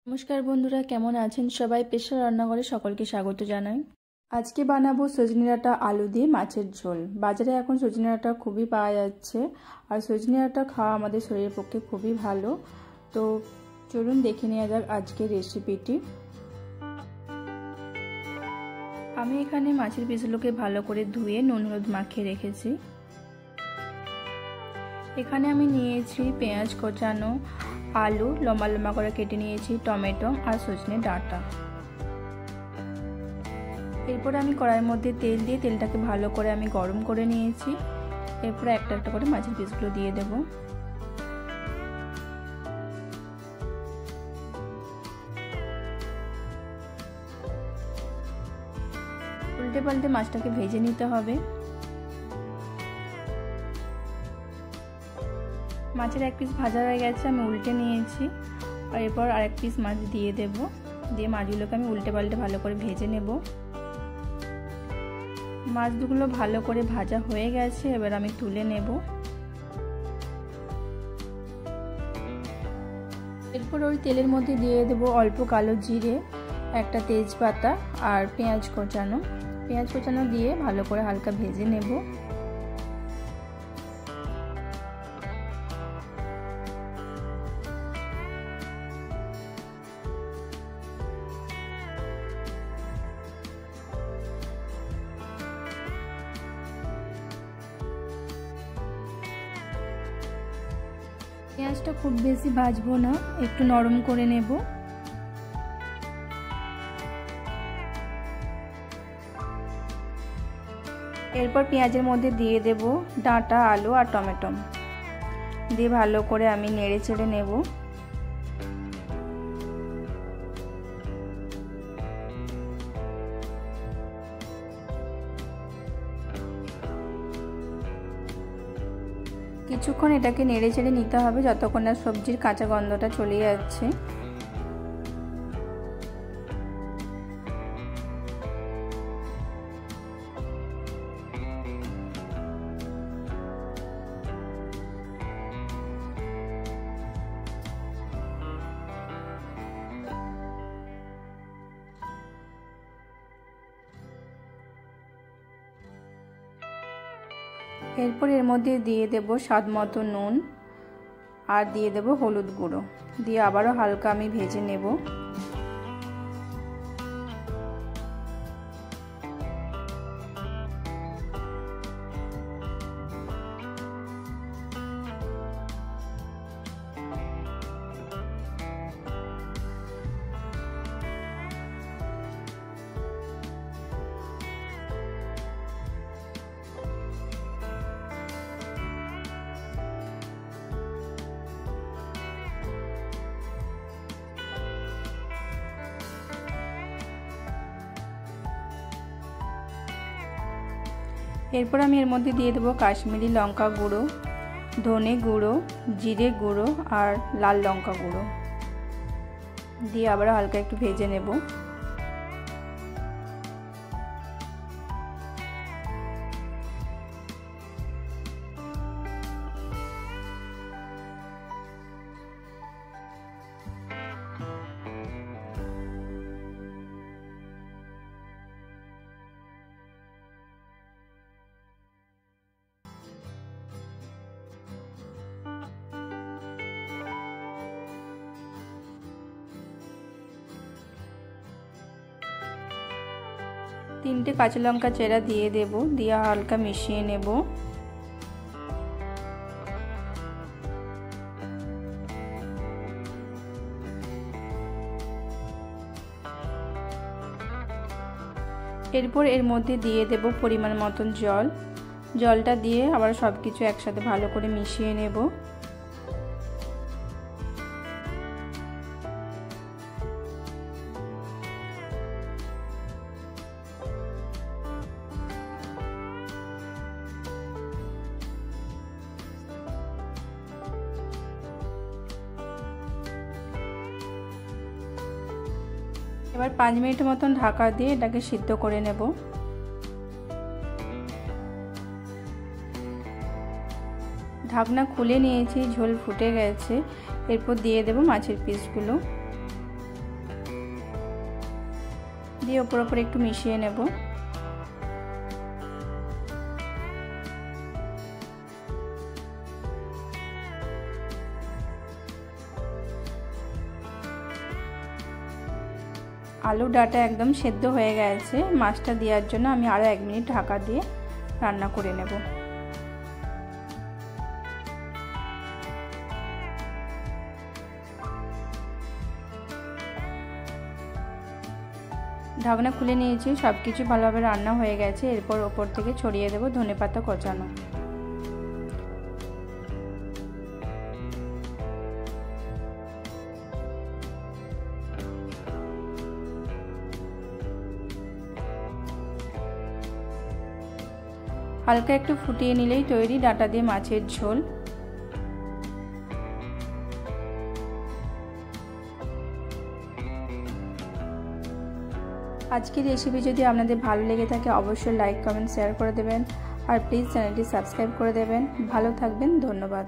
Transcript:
নমস্কার বন্ধুরা, কেমন আছেন সবাই? পেশা রান্নাঘরে সকলকে স্বাগত জানাই। আজকে বানাবো সজনে ডাঁটা আলু দিয়ে মাছের ঝোল। বাজারে এখন সজনে ডাঁটা খুবই পাওয়া যাচ্ছে, আর সজনে ডাঁটা খাওয়া আমাদের শরীরের পক্ষে খুবই ভালো। তো চলুন দেখে নেওয়া যাক আজকের রেসিপিটি। আমি এখানে মাছের পিসগুলোকে ভালো করে ধুয়ে নুন হলুদ মাখিয়ে রেখেছি। এখানে আমি নিয়েছি পেঁয়াজ কোচানো, আলু লম্বা লম্বা করে কেটে নিয়েছি, টমেটো আর সজনে ডাঁটা। এরপর আমি কড়াইয়ের মধ্যে তেল দিয়ে তেলটাকে ভালো করে আমি গরম করে নিয়েছি। এরপর একটা একটা করে মাছের পিসগুলো দিয়ে দেব। উল্টে পাল্টে মাছটাকে ভেজে নিতে হবে। মাছের এক পিস ভাজা হয়ে গেছে, আমি উল্টে নিয়েছি। আর এরপর আরেক পিস মাছ দিয়ে দেব, দিয়ে মাছগুলোকে আমি উল্টে পাল্টে ভালো করে ভেজে নেব। মাছগুলো ভালো করে ভাজা হয়ে গেছে, এবার আমি তুলে নেব। এরপর ওই তেলের মধ্যে দিয়ে দেব অল্প কালো জিরে, একটা তেজপাতা আর পেঁয়াজ কোচানো দিয়ে ভালো করে হালকা ভেজে নেব। পেঁয়াজটা খুব বেশি ভাজবো না, একটু নরম করে নেব। এরপর পেঁয়াজের মধ্যে দিয়ে দেব ডাঁটা, আলু আর টমেটো, দিয়ে ভালো করে আমি নেড়ে চেড়ে নেব। কিছুক্ষণ এটাকে নেড়ে চেড়ে নিতে হবে যতক্ষণ না সবজির কাঁচা গন্ধটা চলে যাচ্ছে। এরপর এর মধ্যে দিয়ে দেব স্বাদ মতো নুন আর দিয়ে দেব হলুদ গুঁড়ো, দিয়ে আবারও হালকা আমি ভেজে নেব। এরপর আমি এর মধ্যে দিয়ে দেবো কাশ্মীরি লঙ্কা গুঁড়ো, ধনে গুঁড়ো, জিরে গুঁড়ো আর লাল লঙ্কা গুঁড়ো, দিয়ে আবার হালকা একটু ভেজে নেব। তিনটে কাঁচা লঙ্কা চেরা দিয়ে দেব, দিয়ে হালকা মিশিয়ে নেব। এরপর এর মধ্যে দিয়ে দেব পরিমাণ মতন জলটা দিয়ে আবার সবকিছু একসাথে ভালো করে মিশিয়ে নেব। এবার 5 মিনিট মতন ঢাকা দিয়ে এটাকে সিদ্ধ করে নেব। ঢাকনা খুলে নিয়েছি, ঝোল ফুটে গেছে। এরপর দিয়ে দেব মাছের পিসগুলো। দিয়ে ওপর ওপর একটু মিশিয়ে নেব। আলু ডাঁটা একদম সেদ্ধ হয়ে গেছে। মাছটা দেওয়ার জন্য আমি আরও 1 মিনিট ঢাকা দিয়ে রান্না করে নেব। ঢাকনা খুলে নিয়েছি, সব কিছু ভালোভাবে রান্না হয়ে গেছে। এরপর ওপর থেকে ছড়িয়ে দেব ধনেপাতা কোচানো। হালকা একটু ফুটিয়ে নিলেই তৈরি ডাঁটা দিয়ে মাছের ঝোল। আজকের রেসিপি যদি আপনাদের ভালো লেগে থাকে অবশ্যই লাইক, কমেন্ট, শেয়ার করে দেবেন। আর প্লিজ চ্যানেলটি সাবস্ক্রাইব করে দেবেন। ভালো থাকবেন, ধন্যবাদ।